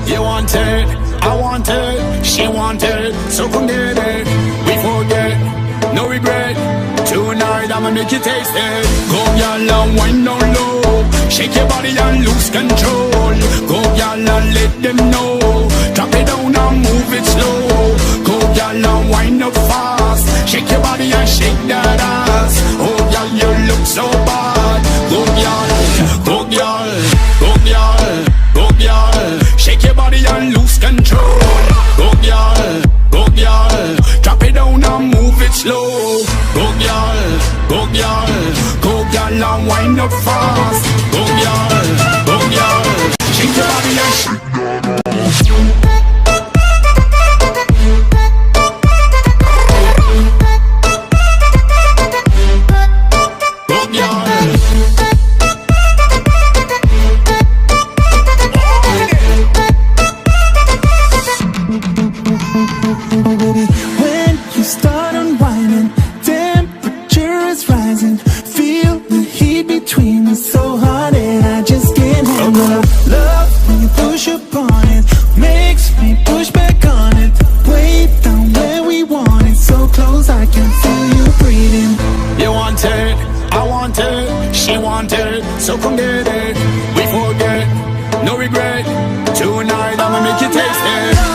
You want it, I want it, she want it, so come get it. We forget, no regret. Tonight I'ma make you taste it. Go y'all and wind down low, shake your body and lose control. Go y'all and let them know, drop it down and move it slow. Go y'all and wind up fast, shake your body and shake that ass. Oh y'all, you look so bad. Go y'all, go y'all, go y'all, go y'all, shake your body and lose control. Go y'all, go y'all, drop it down and move it slow. Go y'all, go y'all, go y'all and wind up fast. Go y'all, shake your body and shake that ass. When you start unwinding, temperature is rising. Feel the heat between us so hot and I just can't handle it. Love when you push upon it, makes me push back on it. Way down where we want it, so close I can feel you breathing. You want it, I want it, she want it, so come get it. We forget, no regret. Tonight I'ma make you taste it.